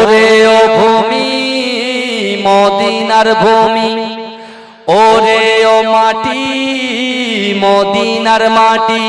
ওরে ও ভূমি মদিনার ভূমি, ওরে ও মাটি মদিনার মাটি,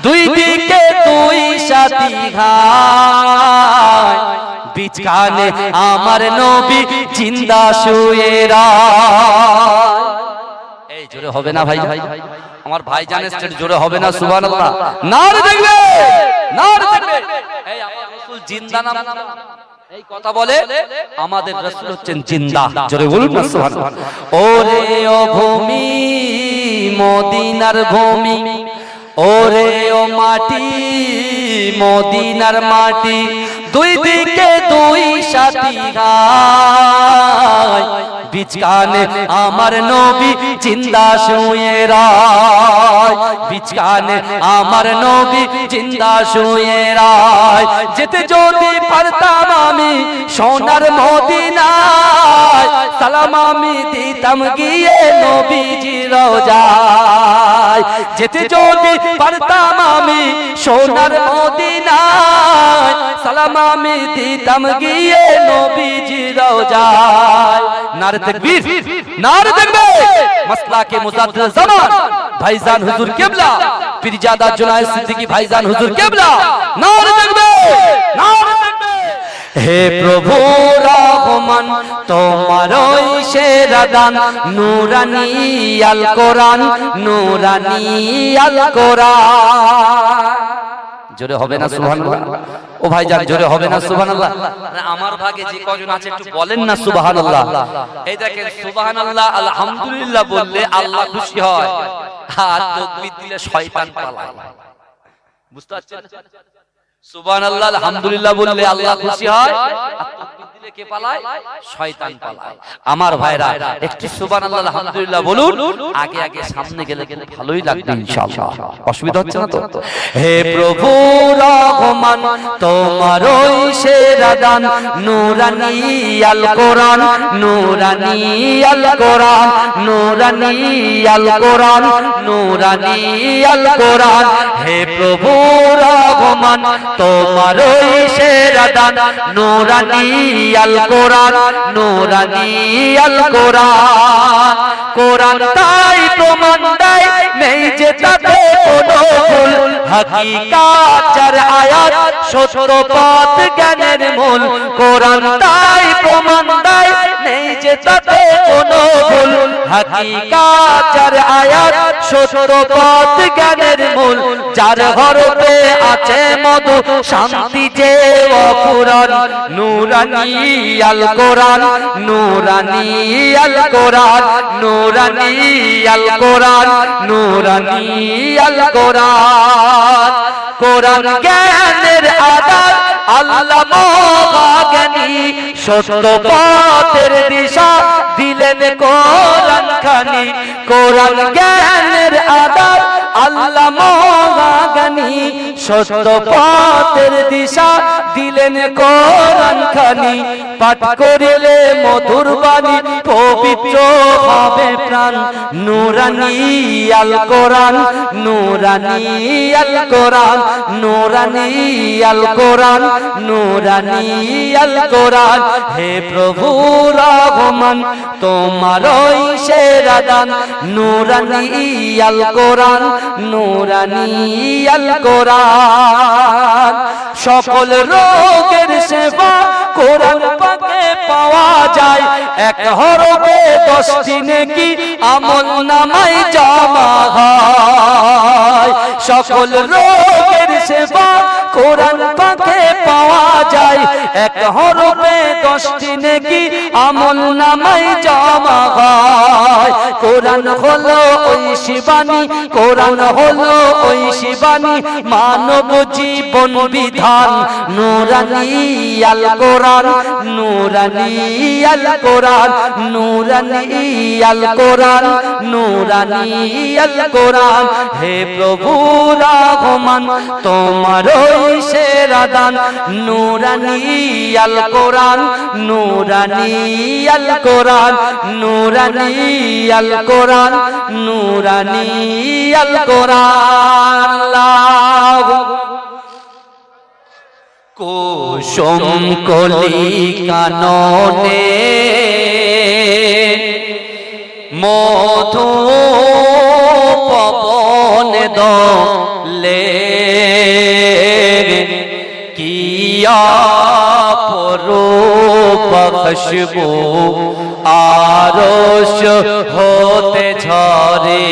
দুই দিকে দুই সাথী ঘাট, বিচকানে আমার নবী জিন্দা শুয়ে রায়। এই জোরে হবে না ভাই? আমার ভাই জানে স্টেট জোরে হবে না? সুবহানাল্লাহ নারে দেখবে, নারে দেখবে। এই আমার রাসূল জিন্দা নাম এই কথা বলে, আমাদের রাসূল হচ্ছেন জিন্দা। জোরে বলুন না সুবহানাল্লাহ। ওরে ও ভূমি মদিনার ভূমি, ওরে ও মাটি মদিনার মাটি, দুই দিকে দুই সাথী ঘাট, বিচকানে আমার নবী জিন্দা শুয়ে রায়, বিচকানে আমার নবী জিন্দা শুয়ে রায়। যেতে যদি পারতাম আমি সোনার মদিনায়, সালাম আমি দিতাম গিয়ে নবীজির রওজায়। যেতে যদি পারতাম আমি সোনার মদিনায়, সালাম আমি দিতাম গিয়ে নবীজির রওজায়। নারে তাকবীর, নারে তাকবীর। মাসলাকে মুজাদ্দিদ জামান ভাইজান হুজুর কিবলা পীরজাদা জুনায়েদ সিদ্দিকী ভাইজান হুজুর কিবলা, নারে তাকবীর, নারে তাকবীর। হে প্রভু রহমান তোমারই সেরা দান, নূরানী আল কোরআন, নূরানী আল কোরআন। জোরে হবে না সুবহানাল্লাহ? ও ভাইজান জোরে হবে না সুবহানাল্লাহ? আমার ভাগে যে কজন আছে একটু বলেন না সুবহানাল্লাহ। এই দেখেন সুবহানাল্লাহ আলহামদুলিল্লাহ বললে আল্লাহ খুশি হয়, আর তাকবীর দিলে শয়তান পালায়। বুঝতে পারছেন? সুবহানাল্লাহ আলহামদুলিল্লাহ বললে আল্লাহ খুশি হয়, আর তাকবীর দিলে কে পালায়? শয়তান পালায়। আমার ভাইরা একটু সুবহানাল্লাহ আলহামদুলিল্লাহ বলুন, আগে আগে সামনে গেলে ভালোই লাগবে ইনশাআল্লাহ। অসুবিধা হচ্ছে না তো? হে প্রভু রহমান তোমারই সেরা দান, নূরানী আল কোরআন, নূরানী আল কোরআন, নূরানী আল কোরআন, নূরানী আল কোরআন। হে প্রভু রহমান তোমারই সেরা দান, নূরানী আল কোরআন, নূরানী আল কোরআন। কোরআন তাই প্রমাণ দেয় নেই যে তাতে কোনো ভুল, হাকিকাত যার আয়াত সত্য পথ জ্ঞানের মূল। কোরআন তাই প্রমাণ দেয় নেই যে তাতে কোনো ভুল, হাকিকাত যার আয়াত সত্য পথ জ্ঞানের মূল। যার হরফে আছে মধু শান্তি যে অফুরান, নূরানী আল কোরআন, নূরানী আল কোরআন, নূরানী আল কোরআন, নূরানী আল কোরআন। কোরআন জ্ঞানের আধার আল্লাহ মহাজ্ঞানী, সত্য পথের দিশা দিলেন কোরআন খানি। কোরআন জ্ঞানের আধার আল্লাহ মহাজ্ঞানী, সত্য পথের দিশা দিলেন কোরআন খানি। পাঠ করিলে মধুর বাণী পবিত্র হবে প্রাণ, নূরানী আল কোরআন, নূরানী আল কোরআন, নূরানী আল কোরআন, নূরানী আল কোরআন। হে প্রভু রহমান তোমারই সেরা দান, নূরানী আল কোরআন, নূরানী আল কোরআন। সকল রোগের সেবা কোরআন পাকে পাওয়া যায়, এক হরফে 10টি নেকি আমল নামায় জমা হয়। সকল রোগের সেবা কোরআন পাকে পাওয়া যায়, এক হরফে 10টি নেকি আমল নামায় জমা হয়। কোরআন হলো ওই শিবানী, কোরআন হলো ওই শিবানী, মানব জীবন বিধান, নূরানী আল কোরআন, নূরানী আল কোরআন, নূরানী আল কোরআন, নূরানী আল কোরআন। হে প্রভু রহমান তোমারই সেরা দান, নূরানী আল কোরআন, নূরানী আল কোরআন, নূরানী আল কোরআন, নূরানী আল কোরআন। কুসুম কলি কাননে মধু পবন দোলে কিয়া পরূপ খুশবু আরশ হতে ঝরে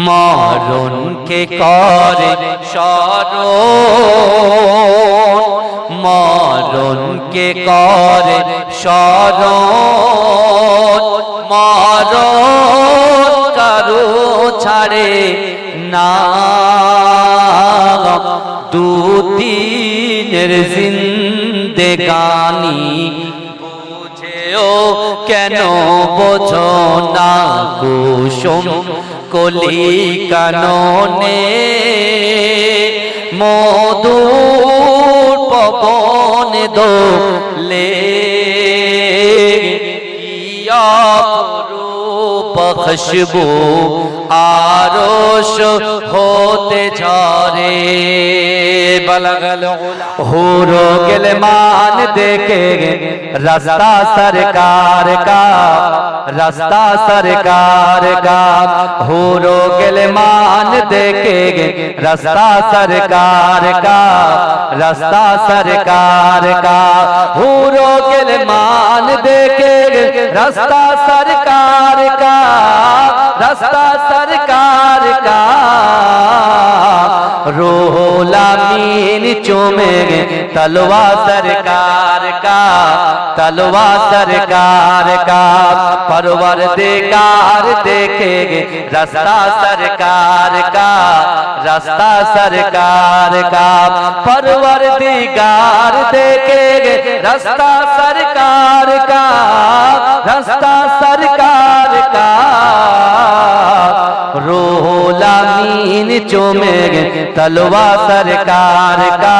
মরণ কে করে স্মরণ মরণ কে করে স্মরণ মরণ কারো ছাড়ে না দুদিনের জিন্দেগানি বুঝেও কেন বোঝো না কুসুম কলি কাননে মধুর পবন দোলে কিয়া রূপ খুশবু আরশ होते झरे बलगल हुरो गिलमान देखे रास्ता सरकार का रास्ता सरकार का हुरो गिलमान देखे रास्ता सरकार का रास्ता सरकार का हुरो गिलमान देखे रास्ता सरकार का रास्ता सरकार का रोलामीन चूमे तलवा सरकार का तलवा सरकार का परवरदिगार देखेंगे रास्ता सरकार का रास्ता सरकार का परवरदिगार देखेंगे रास्ता सरकार का रास्ता सरकार का रोलामीन चूमेंगे तलवा सरकार का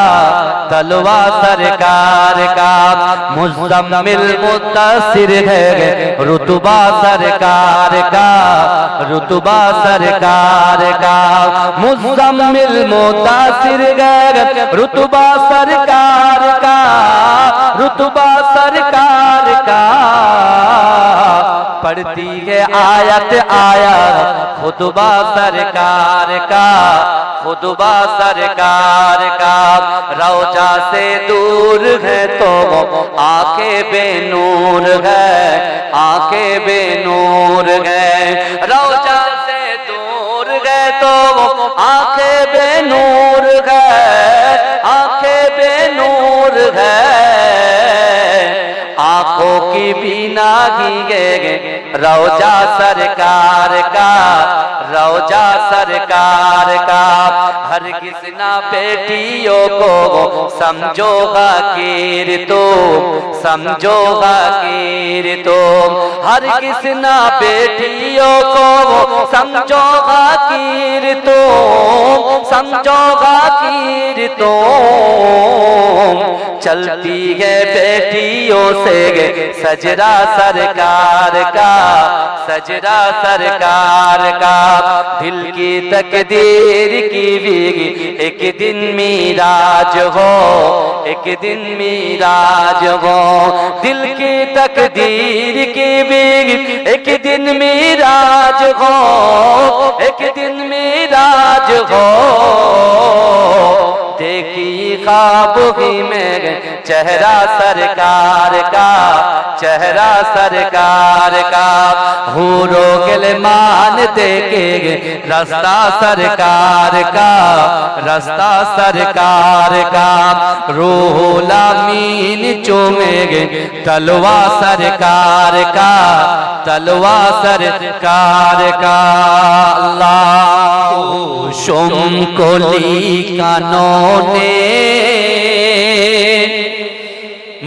तलवा सरकार का मुज़म्मिल मुत्तसिर है रुतबा सरकार का रुतबा सरकार का मुज़म्मिल मुत्तसिर है रुतबा सरकार का रुतबा सरकार का पढ़ती है आयत आयत खुतबा सरकार का खुतबा सरकार का रौजा से दूर है तो आंखें बेनूर है आंखें बेनूर है रौजा से दूर है तो आंखें बेनूर है आंखें बेनूर है आंखों की बिना गे रौजा सरकार का रौजा सरकार का हर किसना बेटियों को समझो हकीर तो समझो हकीर तो हर किसना बेटियों को समझो हकीर तो समझो हकीर तो चलती है बेटियों से सजरा सरकार का सजरा सरकार का दिल की तकदीर की भी एक दिन मीराज हो एक दिन मीराज हो दिल की तकदीर की भी एक दिन मीराज हो एक दिन मीराज हो देखी ख्वाब ही में चेहरा सरकार का चेहरा सरकार का हुरो गिलमान देखेंगे रास्ता सरकार का रास्ता सरकार का रोलामीन चूमेंगे तलवा सरकार का तलवा सरकार का अल्लाह कुसुम कली कानने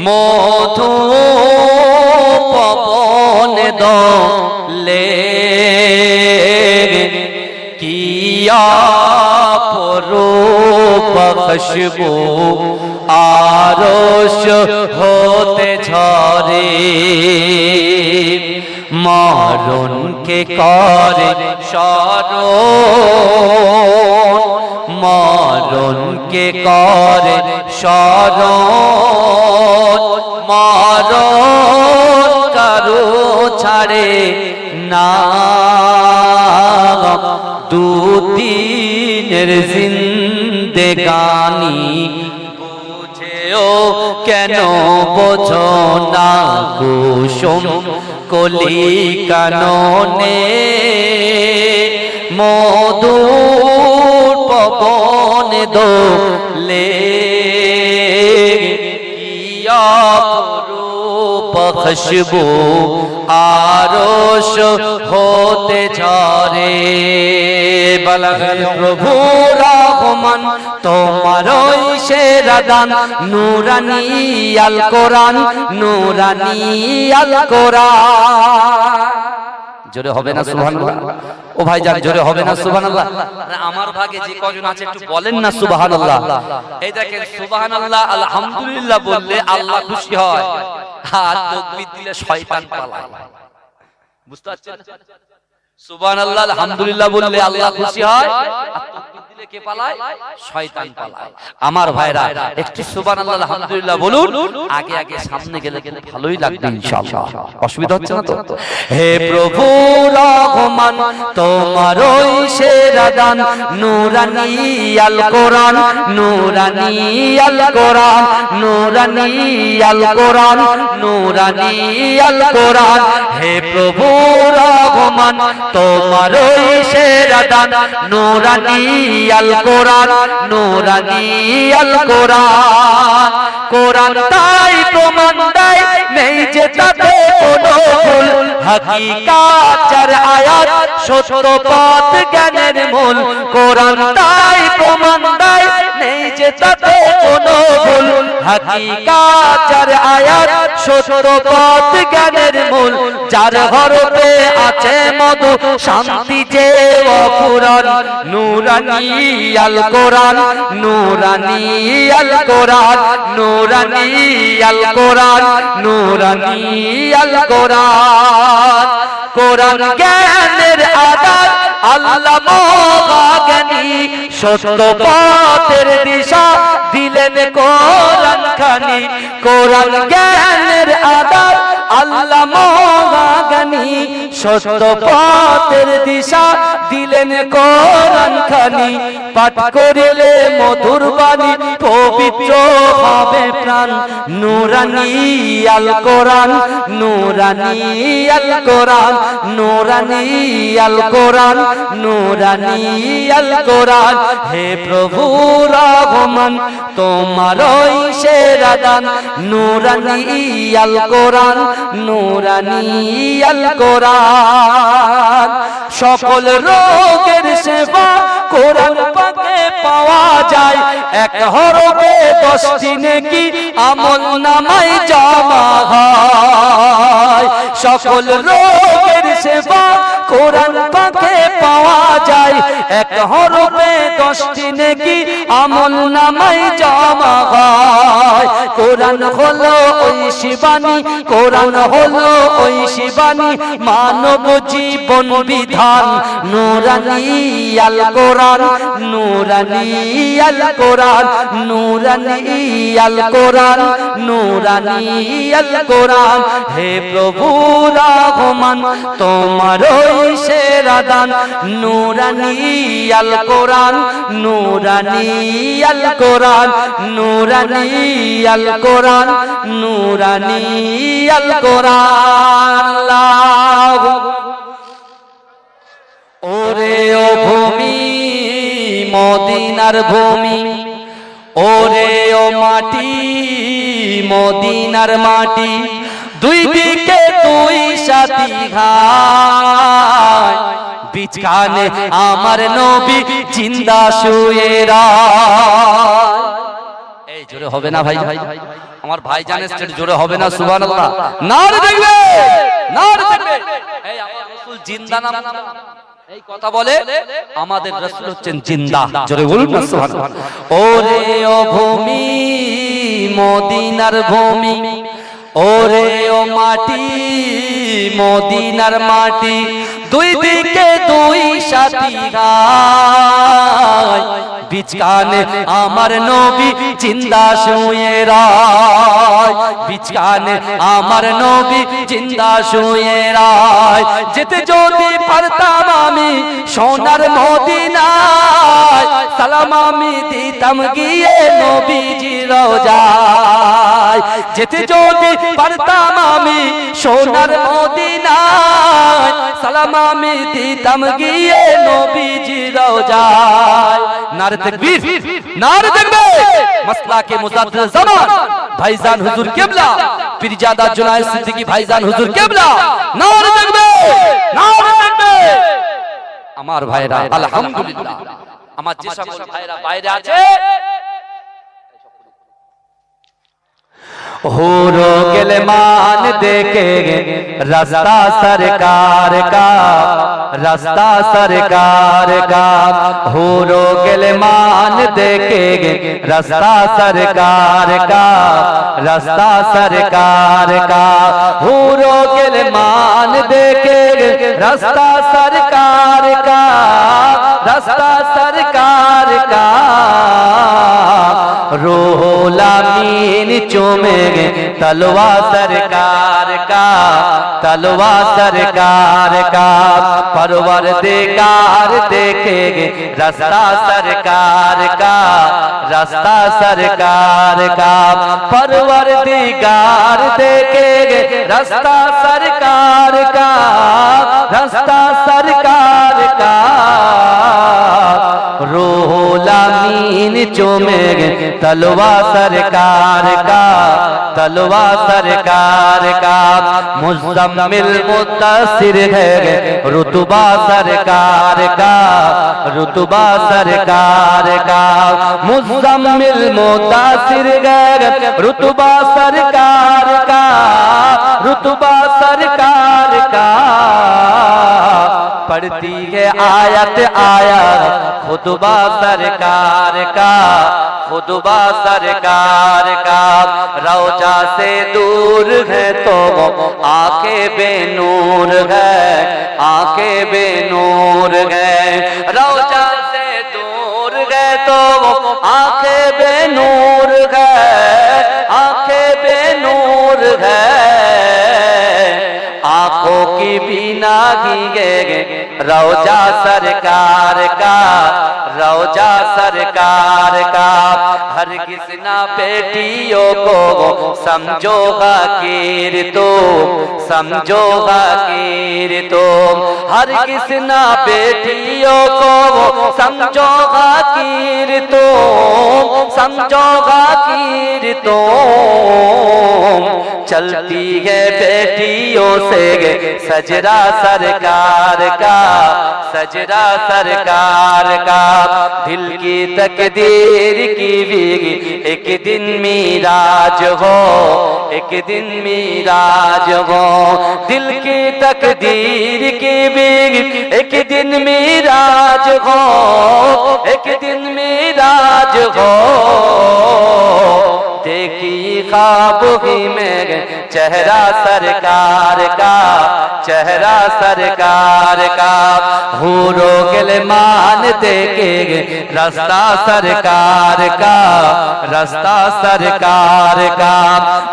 मधु पवन दोले किया परूप खुशबू आरश होते झरे मरণ के करे स्मरण মরণকে করে স্মরণ, মরণ কারো ছাড়ে না, দুদিনের জিন্দেগানি বুঝেও কেন বোঝো না, কুসুম কলি কাননে মধুর পবন দোলে, খুশবু আরশ হতে ঝরে। বলগল প্রভু রহমান তোমারই সেরা দান, নূরানী আল কোরআন, নূরানী আল কোরআন। জোরে হবে না সুবহানাল্লাহ? ও ভাইজান জোরে হবে না সুবহানাল্লাহ? আমার ভাগে যে কজন আছে একটু বলেন না সুবহানাল্লাহ। এই দেখেন সুবহানাল্লাহ আলহামদুলিল্লাহ বললে আল্লাহ খুশি হয়, আর তাকবীর দিলে শয়তান পালায়। বুঝতে পারছেন? সুবহানাল্লাহ আলহামদুলিল্লাহ বললে আল্লাহ খুশি হয়, আর তাকবীর দিলে কে পালায়? শয়তান পালায়। আমার ভাইরা একটু সুবহানাল্লাহ আলহামদুলিল্লাহ বলুন, আগে আগে সামনে গেলে কিন্তু ভালোই লাগবে ইনশাআল্লাহ। অসুবিধা হচ্ছে না তো? হে প্রভু রহমান তোমারই সেরা দান, নূরানী আল কোরআন, নূরানী আল কোরআন, নূরানী আল কোরআন, নূরানী আল কোরআন। হে প্রভু রহমান তোমারই সেরা দান, নূরানী আল কোরআন, নূরানী আল কোরআন। কোরআন তাই প্রমাণ দেয় নেই যে তাতে কোনো ভুল, হাকিকাত চার আয়াত সত্য পথ জ্ঞানের মূল। কোরআন তাই প্রমাণ দেয় নেই যে তাতে কোনো ভুল, হাকিকাত চার আয়াত সত্য পথ জ্ঞানের মূল। যার হরফে আছে মধু শান্তি যে অফুরান, নূরানী আল কোরআন, নূরানী আল কোরআন, নূরানী আল কোরআন, নূরানী আল কোরআন। কোরআন জ্ঞানের আধার আল্লাহ মহাজ্ঞানী, সত্য পথের দিশা দিলেন কোরআন খানি। কোরআন জ্ঞানের আধার আল্লাহ মহাজ্ঞানী, সত্য পথের দিশা দিলেন কোরআন খানি। পাঠ করিলে মধুর বাণী পবিত্র হবে প্রাণ, নূরানী আল কোরআন, নূরানী আল কোরআন, নূরানী আল কোরআন, নূরানী আল কোরআন। হে প্রভু রহমান তোমারই সেরা দান, নূরানী আল কোরআন, নূরানী আল কোরআন। সকল রোগের সেবা কোরআন পাকে পাওয়া যায়, এক হরফে 10টি নেকি আমল নামায় জমা হয়। সকল রোগের সেবা কোরআন পাকে পাওয়া যায়, এক হরফে 10টি নেকি আমল নামায় জমা হয়। কোরআন হলো ওই শিবানী, কোরআন হলো ওই শিবানী, মানব জীবন বিধান, নূরানী আল কোরআন, নূরানী আল কোরআন, নূরানী আল কোরআন, নূরানী আল কোরআন। হে প্রভু রহমান তোমারই সেরা দান, নূরানী আল কোরআন, নূরানী আল কোরআন, নূরানী আল কোরআন, নূরানী আল কোরআন। ওরে ও ভূমি মদিনার ভূমি, ওরে ও মাটি মদিনার মাটি, দুই দিকে দুই সাথী ঘাট, বিচখানে আমার নবী জিন্দা শুয়ে রায়। এই জোরে হবে না ভাই? আমার ভাই জানেন জোরে হবে না সুবহানাল্লাহ? নারে দেখবে, নারে দেখবে। এই আমার রাসূল জিন্দা নাম এই কথা বলে, আমাদের রাসূল হচ্ছেন জিন্দা। জোরে বলুন না সুবহানাল্লাহ। ওরে ও ভূমি মদিনার ভূমি, ওরে ও মাটি মদিনার মাটি, দুই দিকে দুই সাথী গায়, বিচকানে আমার নবী জিন্দা শুয়ে রায়, বিচকানে আমার নবী জিন্দা শুয়ে রায়। যেতে যদি পারতাম আমি সোনার মদিনায়, সালাম আমি দিতাম গিয়ে নবীজি রওজায়। যেতে যদি পারতাম আমি সোনার মদিনায়, সালাম আমি দিতাম গিয়ে নবীজি রওজায়। নারে তাকবীর, নারে তাকবীর। মাসলা के मुजाद्दिद ज़मान भाईजान हुजूर किबला पीरजादा जुनायद सिद्दीकी भाईजान हुजूर किबला, नारे ताकबीर, नारे ताकबीर। আমার ভাইরা আলহামদুলিল্লাহ, আমার যে সকল ভাইরা বাইরে আছে, हुरो गिलमान देखे रास्ता सरकार का, रास्ता सरकार का। हुरो गिलमान देखे रास्ता सरकार का, रास्ता सरकार का। हुरो गिलमान देखे रास्ता सरकार का, रास्ता सरकार का। रूहुल अमीन चूमेंगे तलवा सरकार का, तलवा सरकार का। परवरदिगार देखेंगे रास्ता सरकार का, रास्ता सरकार का। परवरदिगार देखेंगे रास्ता सरकार का, रास्ता सरकार का। रूहुल अमीन चूमेंगे तलवा सरकार का, तलवा सरकार का। मुज़म्मिल मुद्दस्सिर है रुतबा सरकार का, रुतबा सरकार का। मुज़म्मिल मुद्दस्सिर है रुतबा सरकार का, रुतबा सरकार का। पढ़ती है आयत आयत खुतबा सरकार का, खुतबा सरकार का। रौजा से दूर है तो आंखें बेनूर है, आंखें बेनूर है। रौजा से दूर है तो आंखें बेनूर है, आंखें बेनूर है। आंखों की बिना गे रौजा सरकार का, रौजा सरकार का। हरगिज़ ना बेटियों को समझो हकीर तो, समझो हकीर तो। हरगिज़ ना बेटियों को समझो हकीर तो, समझो हकीर तो। चलती है बेटियों से सजरा सरकार का, सजरा सरकार का। दिल की तकदीर की भी एक दिन मीराज हो, एक दिन मीराज हो। दिल की तकदीर की भी एक दिन मीराज हो, एक दिन मीराज हो। देखी ख्वाब ही में चेहरा सरकार का, चेहरा सरकार का। हुरो गिलमान देखेंगे रास्ता सरकार का, रास्ता सरकार का।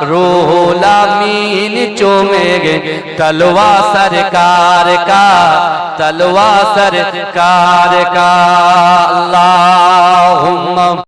रूहुल अमीन चूमेंगे तलवा सरकार का, तलवा सरकार का। अल्लाहुम्मा